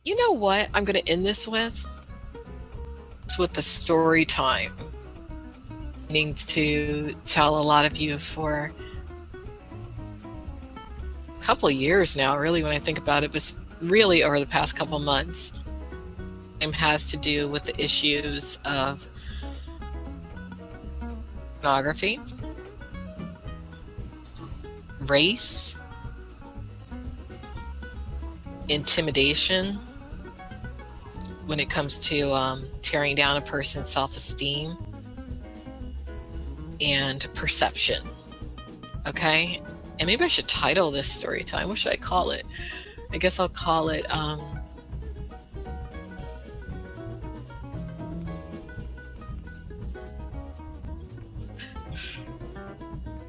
You know what I'm going to end this with? It's with the story time. Meaning to tell a lot of you for a couple of years now, really, when I think about it, but really over the past couple months. It has to do with the issues of pornography, race, intimidation, when it comes to tearing down a person's self-esteem, and perception. Okay? And maybe I should title this story time. What should I call it? I guess I'll call it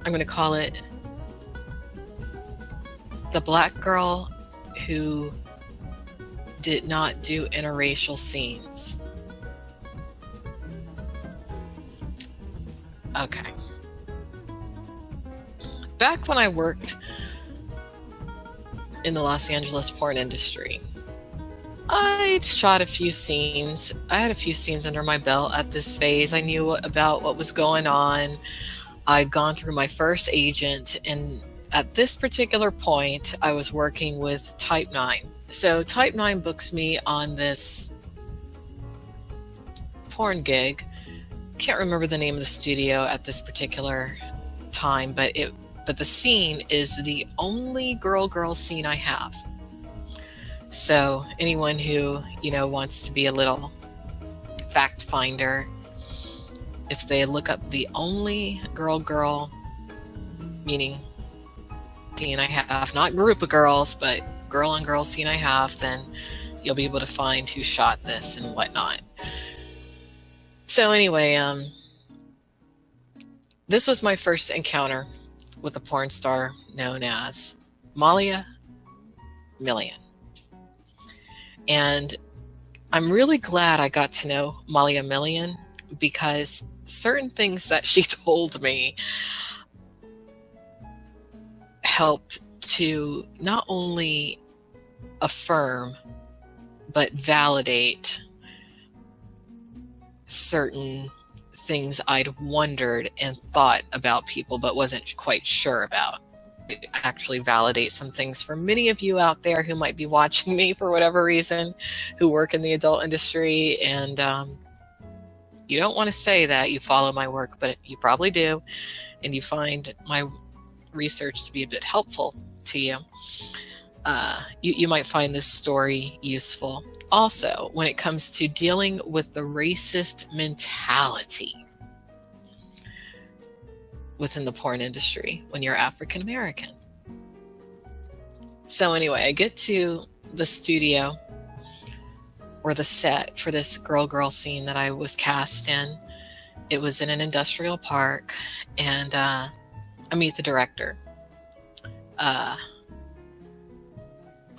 I'm going to call it The Black Girl Who Did Not Do Interracial Scenes. Okay. Back when I worked in the Los Angeles porn industry, I shot a few scenes. I had a few scenes under my belt at this phase. I knew about what was going on. I'd gone through my first agent, and at this particular point, I was working with Type 9. So Type 9 books me on this porn gig. Can't remember the name of the studio at this particular time, but the scene is the only girl scene I have. So anyone who, wants to be a little fact finder, if they look up the only girl, meaning scene I have, not group of girls, but girl on girl scene I have, then you'll be able to find who shot this and whatnot. So anyway, this was my first encounter with a porn star known as Mahlia Milian. And I'm really glad I got to know Mahlia Milian, because certain things that she told me helped to not only affirm but validate certain things I'd wondered and thought about people but wasn't quite sure about. It actually validates some things for many of you out there who might be watching me for whatever reason, who work in the adult industry, and you don't want to say that you follow my work, but you probably do, and you find my research to be a bit helpful to you. You might find this story useful. Also, when it comes to dealing with the racist mentality within the porn industry when you're African American. So anyway, I get to the studio or the set for this girl scene that I was cast in. It was in an industrial park, and I meet the director.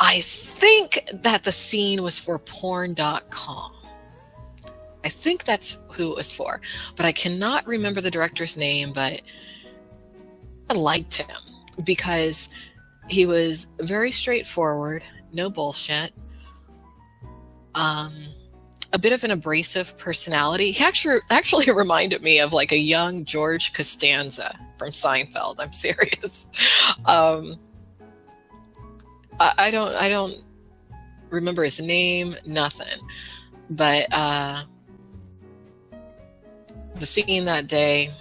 I think that the scene was for porn.com. I think that's who it was for, but I cannot remember the director's name, but I liked him because he was very straightforward, no bullshit, a bit of an abrasive personality. He actually reminded me of like a young George Costanza from Seinfeld. I'm serious. I don't remember his name, nothing. But the scene that day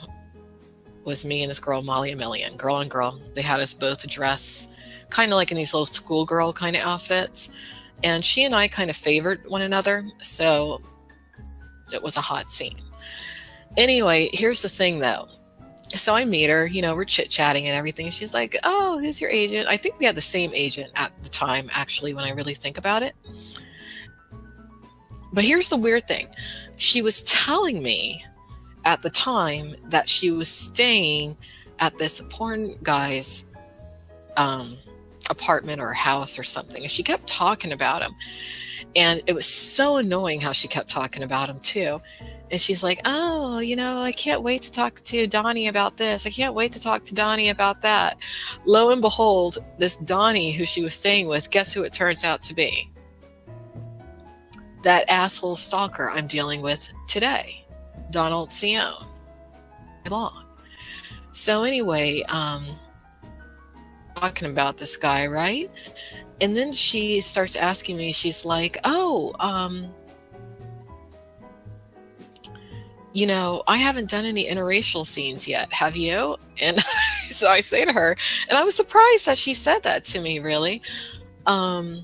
was me and this girl, Mahlia Milian, girl on girl. They had us both dressed kind of like in these little schoolgirl kind of outfits. And she and I kind of favored one another. So it was a hot scene. Anyway, here's the thing though. So I meet her, we're chit-chatting and everything. She's like, oh, who's your agent? I think we had the same agent at the time, actually, when I really think about it. But here's the weird thing. She was telling me at the time that she was staying at this porn guy's apartment or house or something. And she kept talking about him. And it was so annoying how she kept talking about him too. And she's like, oh, I can't wait to talk to Donnie about this. I can't wait to talk to Donnie about that. Lo and behold, this Donnie who she was staying with, guess who it turns out to be? that asshole stalker I'm dealing with today, Donald Sion. Long. So anyway, talking about this guy, right? And then she starts asking me, she's like, oh, I haven't done any interracial scenes yet. Have you? And so I say to her, and I was surprised that she said that to me, really. Because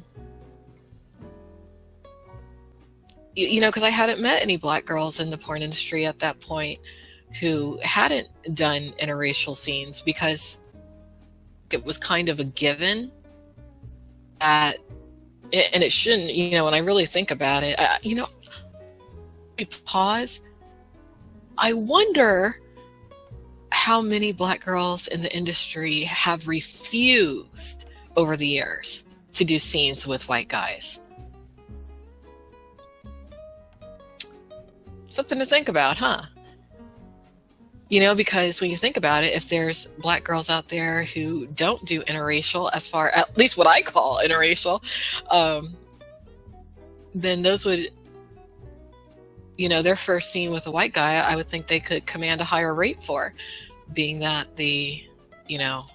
I hadn't met any Black girls in the porn industry at that point who hadn't done interracial scenes, because it was kind of a given that, and it shouldn't, when I really think about it, pause. I wonder how many Black girls in the industry have refused over the years to do scenes with white guys. Something to think about, huh? Because when you think about it, if there's Black girls out there who don't do interracial, at least what I call interracial, then those would, their first scene with a white guy, I would think they could command a higher rate for, being that the,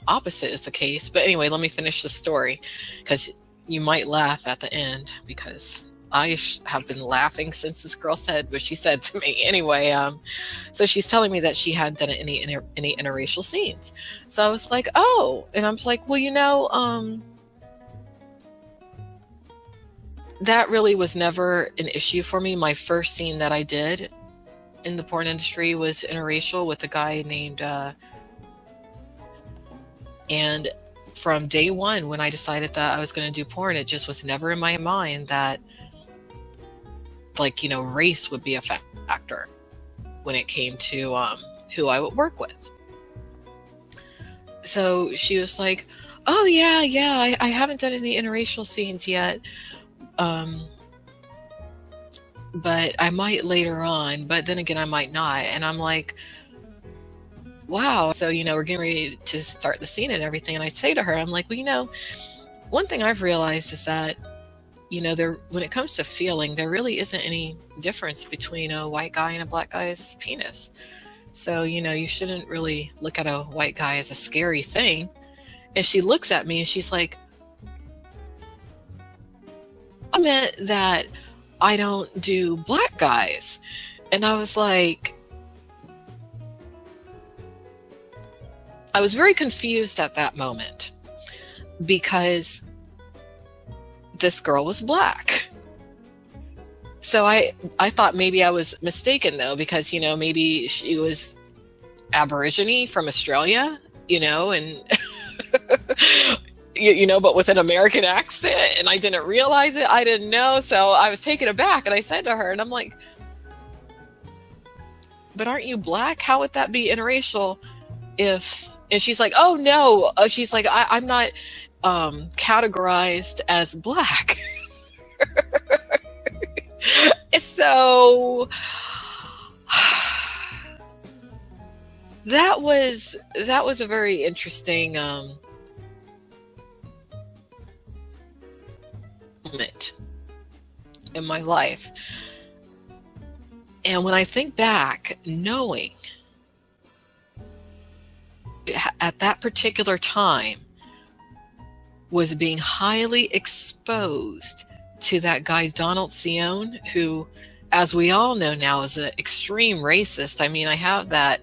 opposite is the case. But anyway, let me finish the story, because you might laugh at the end, because I have been laughing since this girl said what she said to me. Anyway, so she's telling me that she hadn't done any interracial scenes. So I was like, oh, and I'm like, well, that really was never an issue for me. My first scene that I did in the porn industry was interracial with a guy named, and from day one, when I decided that I was going to do porn, it just was never in my mind that, race would be a factor when it came to who I would work with. So she was like, oh yeah, I haven't done any interracial scenes yet, but I might later on, but then again I might not. And I'm like, wow. So we're getting ready to start the scene and everything, and I say to her, I'm like, well, one thing I've realized is that when it comes to feeling, there really isn't any difference between a white guy and a Black guy's penis. So, you shouldn't really look at a white guy as a scary thing. And she looks at me and she's like, I meant that I don't do Black guys. And I was like, I was very confused at that moment, because this girl was Black. So I thought maybe I was mistaken, though, because, maybe she was Aborigine from Australia, and, but with an American accent, and I didn't realize it. I didn't know. So I was taken aback, and I said to her, and I'm like, but aren't you Black? How would that be interracial if, and she's like, oh no. She's like, I'm not categorized as Black. So that was a very interesting moment in my life. And when I think back, knowing at that particular time was being highly exposed to that guy Donald Sion, who, as we all know now, is an extreme racist. I mean, I have that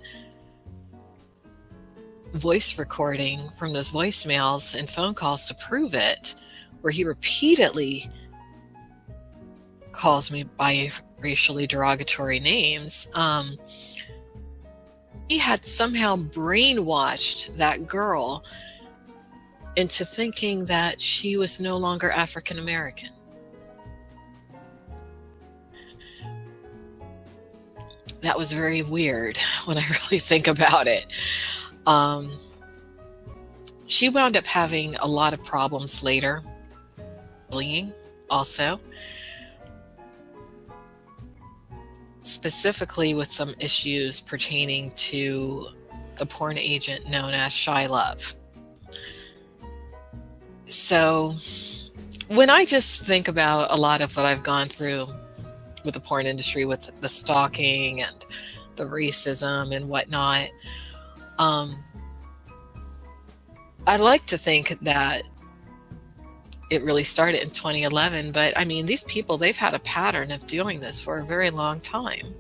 voice recording from those voicemails and phone calls to prove it, where he repeatedly calls me by racially derogatory names. He had somehow brainwashed that girl into thinking that she was no longer African American. That was very weird when I really think about it. She wound up having a lot of problems later, bullying also, specifically with some issues pertaining to the porn agent known as Shy Love. So when I just think about a lot of what I've gone through with the porn industry, with the stalking and the racism and whatnot. I like to think that it really started in 2011, but I mean, these people, they've had a pattern of doing this for a very long time.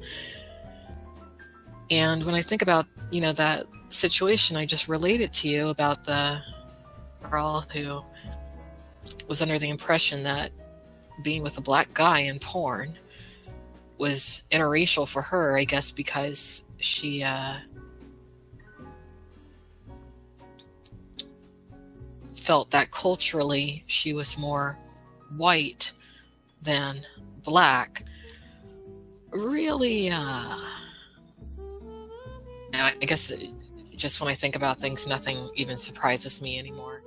And when I think about, that situation I just related to you about the girl who was under the impression that being with a black guy in porn was interracial for her, I guess because she felt that culturally she was more white than black. Really, I guess just when I think about things, nothing even surprises me anymore.